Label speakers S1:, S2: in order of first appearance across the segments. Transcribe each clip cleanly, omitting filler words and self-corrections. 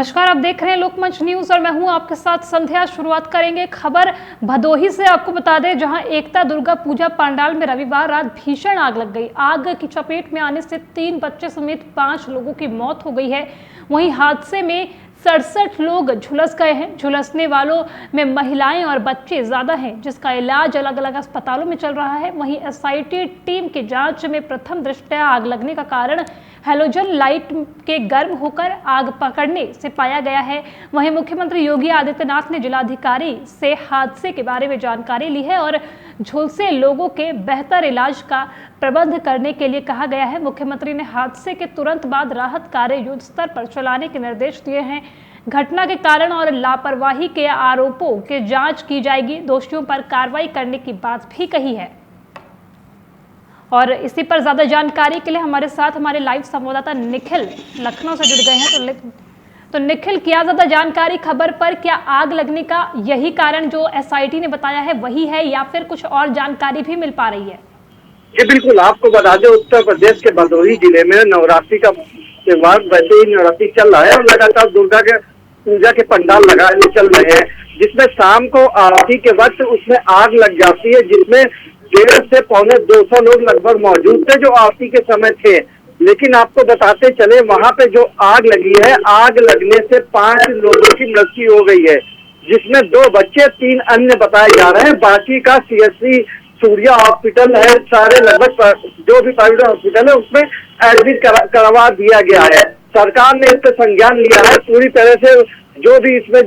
S1: नमस्कार, आप देख रहे हैं लोकमंच न्यूज और मैं हूं आपके साथ संध्या। शुरुआत करेंगे खबर भदोही से। आपको बता दें, जहां एकता दुर्गा पूजा पंडाल में रविवार रात भीषण आग लग गई। आग की चपेट में आने से 3 बच्चे समेत 5 लोगों की मौत हो गई है। वहीं हादसे में 67 लोग झुलस गए हैं। झुलसने वालों में महिलाएं और बच्चे ज्यादा हैं, जिसका इलाज अलग अलग अस्पतालों में चल रहा है। वहीं एसआईटी टीम की जांच में प्रथम दृष्टया आग लगने का कारण हैलोजन लाइट के गर्म होकर आग पकड़ने से पाया गया है। वहीं मुख्यमंत्री योगी आदित्यनाथ ने जिलाधिकारी से हादसे के बारे में जानकारी ली है और झुलसे लोगों के बेहतर इलाज का प्रबंध करने के लिए कहा गया है। मुख्यमंत्री ने हादसे के तुरंत बाद राहत कार्य युद्ध स्तर पर चलाने के निर्देश दिए हैं। घटना के कारण और लापरवाही के आरोपों की जांच की जाएगी। दोषियों पर कार्रवाई करने की बात भी कही है। और इसी पर ज्यादा जानकारी के लिए हमारे साथ हमारे लाइव संवाददाता निखिल लखनऊ से जुड़ गए हैं। तो निखिल, क्या ज्यादा जानकारी खबर पर? क्या आग लगने का यही कारण जो एसआईटी ने बताया है वही है, या फिर कुछ और जानकारी भी मिल पा रही है?
S2: जी बिल्कुल, आपको बता दें, उत्तर प्रदेश के भदोही जिले में नवरात्रि का त्योहार वैसे ही नवरात्रि चल रहा है और लगातार दुर्गा के पूजा के पंडाल लगाए चल रहे हैं, जिसमें शाम को आरती के वक्त उसमें आग लग जाती है, जिसमें 150 से पौने 200 लोग लगभग मौजूद थे जो आरती के समय थे। लेकिन आपको बताते चले, वहां पे जो आग लगी है, आग लगने से 5 लोगों की मृत्यु हो गई है, जिसमें 2 बच्चे 3 अन्य बताए जा रहे हैं। बाकी का सीएससी सूर्या हॉस्पिटल है, सारे लगभग जो भी प्राइवेट हॉस्पिटल है उसमें एडमिट करवा दिया गया है। सरकार ने इस पर संज्ञान लिया है। पूरी तरह से जो भी इसमें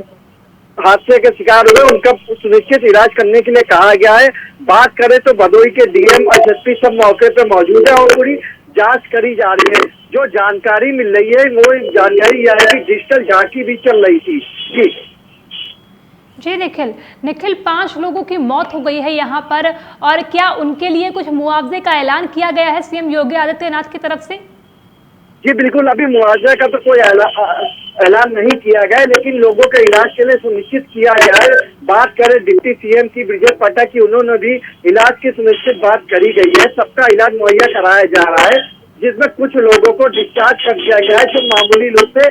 S2: हादसे के शिकार हुए उनका सुनिश्चित इलाज करने के लिए कहा गया है। बात करें तो भदोही के डीएम एसएसपी सब मौके पर मौजूद है और पूरी जांच करी जा रही है। जो जानकारी मिल रही है वो जानकारी यह है कि डिजिटल जांच भी चल रही थी।
S1: जी निखिल, 5 लोगों की मौत हो गई है यहाँ पर, और क्या उनके लिए कुछ मुआवजे का ऐलान किया गया है सीएम योगी आदित्यनाथ की तरफ से?
S2: जी बिल्कुल, अभी मुआवजे का तो कोई ऐलान नहीं किया गया है, लेकिन लोगों के इलाज के लिए सुनिश्चित किया गया है। बात करें डिप्टी सीएम की ब्रिजेश पाठक की, उन्होंने भी इलाज की सुनिश्चित बात करी गई है। सबका इलाज मुहैया कराया जा रहा है, जिसमें कुछ लोगों को डिस्चार्ज कर दिया गया है जो मामूली रूप से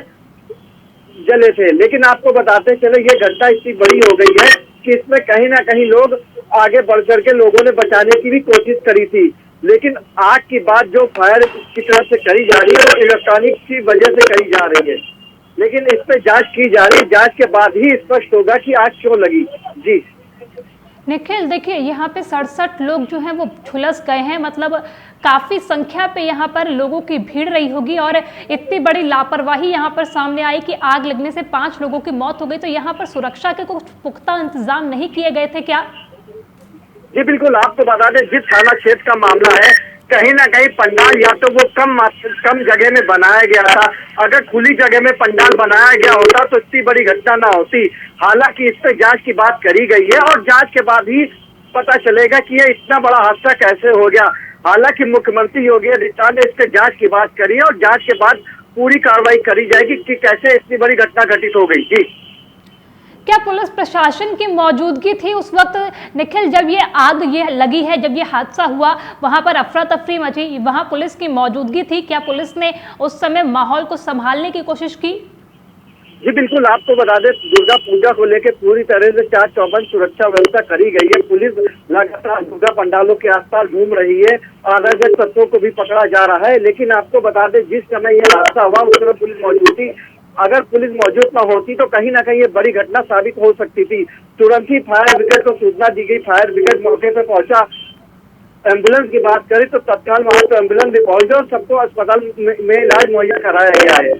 S2: जले थे। लेकिन आपको बताते चले, ये घटना इतनी बड़ी हो गई है कि इसमें कहीं ना कहीं लोग आगे बढ़ चढ़ के लोगों ने बचाने की भी कोशिश करी थी, लेकिन आग की बात जो फायर की तरफ से करी जा रही है वो इलेक्ट्रॉनिक की वजह से करी जा रही है। लेकिन इस पे जांच की जा रही है, जांच के बाद ही स्पष्ट होगा कि आग क्यों लगी। जी
S1: निखिल, देखिए, यहाँ पे 67 लोग जो हैं वो झुलस गए हैं। मतलब काफी संख्या पे यहाँ पर लोगों की भीड़ रही होगी, और इतनी बड़ी लापरवाही यहाँ पर सामने आई कि आग लगने से 5 लोगों की मौत हो गई। तो यहाँ पर सुरक्षा के कुछ पुख्ता इंतजाम नहीं किए गए थे क्या?
S2: जी बिल्कुल, आपको बता दें, जिस थाना क्षेत्र का मामला है, कहीं ना कहीं पंडाल या तो वो कम जगह में बनाया गया था। अगर खुली जगह में पंडाल बनाया गया होता तो इतनी बड़ी घटना ना होती। हालांकि इस पे जांच की बात करी गई है और जांच के बाद ही पता चलेगा कि ये इतना बड़ा हादसा कैसे हो गया। हालांकि मुख्यमंत्री योगी आदित्यनाथ ने इस पे जांच की बात करी है और जांच के बाद पूरी कार्रवाई करी जाएगी कि कैसे इतनी बड़ी घटना घटित हो गई। जी,
S1: क्या पुलिस प्रशासन की मौजूदगी थी उस वक्त निखिल, जब ये आग लगी है, जब ये हादसा हुआ, वहां पर अफरा तफरी मची, वहां पुलिस की मौजूदगी थी? क्या पुलिस ने उस समय माहौल को संभालने की कोशिश की?
S2: जी बिल्कुल, आपको बता दें, दुर्गा पूजा को लेकर पूरी तरह से 4 चौबंद सुरक्षा व्यवस्था करी गई है। पुलिस लगातार दुर्गा पंडालों के आसपास घूम रही है, अराजक तत्वों को भी पकड़ा जा रहा है। लेकिन आपको बता दें, जिस समय यह हादसा हुआ उस समय पुलिस मौजूद थी। अगर पुलिस मौजूद न होती तो कहीं ना कहीं ये बड़ी घटना साबित हो सकती थी। तुरंत ही फायर ब्रिगेड को सूचना दी गई, फायर ब्रिगेड मौके पर पहुंचा। एम्बुलेंस की बात करें तो तत्काल वहां पर एम्बुलेंस भी पहुंचे और सबको अस्पताल में इलाज मुहैया कराया गया है।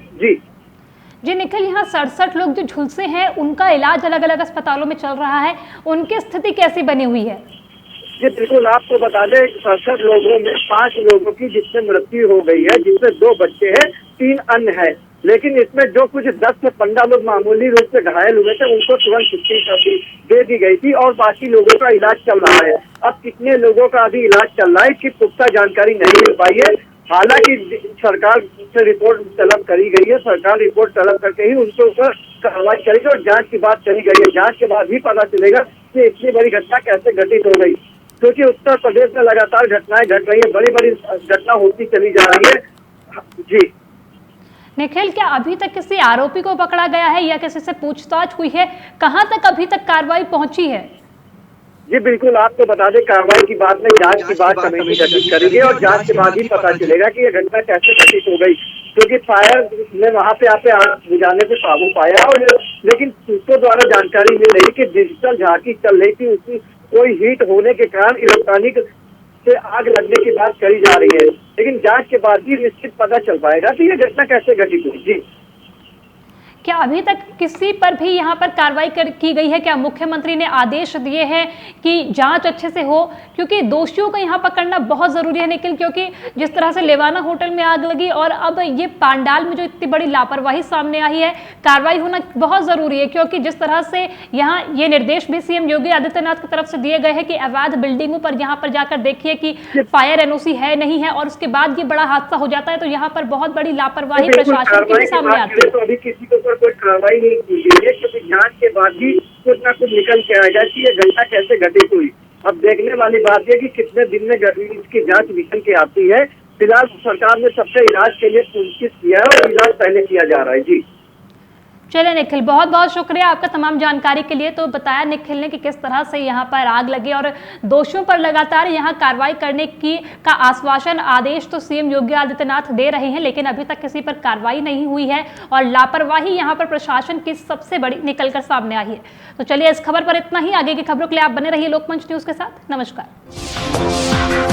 S2: जी
S1: निखिल, यहाँ 67 लोग जो झुलसे हैं उनका इलाज अलग अलग अस्पतालों में चल रहा है, उनकी स्थिति कैसी बनी हुई है?
S2: जी बिल्कुल, आपको बता दें, 67 लोगों में 5 लोगों की जिसमें मृत्यु हो गई है, जिसमें 2 बच्चे हैं, 3 अन्य हैं। लेकिन इसमें जो कुछ 10 से 15 लोग मामूली रूप से घायल हुए थे उनको तुरंत छुट्टी दे दी गई थी और बाकी लोगों का इलाज चल रहा है। अब कितने लोगों का अभी इलाज चल रहा है इसकी पुख्ता जानकारी नहीं मिल पाई है। हालांकि सरकार से रिपोर्ट तलब करी गई है, सरकार रिपोर्ट तलब करके ही उनके ऊपर कार्रवाई करेगी और जांच की बात करी गई है। जांच के बाद ही पता चलेगा कि इतनी बड़ी घटना कैसे घटित हो गई, क्योंकि उत्तर प्रदेश में लगातार घटनाएं घट रही है, बड़ी बड़ी घटना होती चली जा रही है। जी
S1: निखिल, क्या अभी तक किसी आरोपी को पकड़ा गया है या किसी से पूछताछ हुई है? कहां तक अभी तक कार्रवाई पहुंची है?
S2: जी बिल्कुल, आपको बता दें, कार्रवाई की बात नहीं, जांच की बात कमेटी गठित करेंगे और जांच के बाद ही पता चलेगा कि ये घटना कैसे घटित हो गई। क्योंकि फायर ने वहां पे आके आग बुझाने पे काबू पाया, और लेकिन सूत्रों द्वारा जानकारी मिल रही कि डिजिटल झांकी चल रही थी, उसकी कोई हीट होने के कारण इलेक्ट्रॉनिक से आग लगने की बात करी जा रही है। लेकिन जांच के बाद ही निश्चित पता चल पाएगा कि ये घटना कैसे घटित हुई। जी,
S1: क्या अभी तक किसी पर भी यहाँ पर कार्रवाई की गई है? क्या मुख्यमंत्री ने आदेश दिए हैं कि जांच अच्छे से हो? क्योंकि दोषियों को यहाँ पकड़ना बहुत जरूरी है निखिल, क्योंकि जिस तरह से लेवाना होटल में आग लगी और अब ये पांडाल में जो इतनी बड़ी लापरवाही सामने आई है, कार्रवाई होना बहुत जरूरी है। क्योंकि जिस तरह से यहाँ ये निर्देश भी सीएम योगी आदित्यनाथ की तरफ से दिए गए हैं कि अवैध बिल्डिंगों पर यहाँ पर जाकर देखिए कि फायर एनओसी है नहीं है, और उसके बाद ये बड़ा हादसा हो जाता है, तो यहाँ पर बहुत बड़ी लापरवाही प्रशासन की भी सामने आती है।
S2: तो अभी किसी के ऊपर कोई कार्रवाई नहीं की गई है, क्योंकि जांच के बाद ही कुछ ना कुछ निकल के आएगा कि ये घटना कैसे घटित हुई। अब देखने वाली बात है कि कितने दिन में इसकी जांच निकल के आती है। फिलहाल सरकार ने सबसे इलाज के लिए सूचित किया है और इलाज पहले किया जा रहा है। जी
S1: चलिए निखिल, बहुत बहुत शुक्रिया आपका तमाम जानकारी के लिए। तो बताया निखिल ने कि किस तरह से यहाँ पर आग लगी और दोषियों पर लगातार यहाँ कार्रवाई करने का आश्वासन, आदेश तो सीएम योगी आदित्यनाथ दे रहे हैं, लेकिन अभी तक किसी पर कार्रवाई नहीं हुई है और लापरवाही यहाँ पर प्रशासन की सबसे बड़ी निकलकर सामने आई है। तो चलिए, इस खबर पर इतना ही। आगे की खबरों के लिए आप बने रहिए लोकमंच न्यूज के साथ। नमस्कार।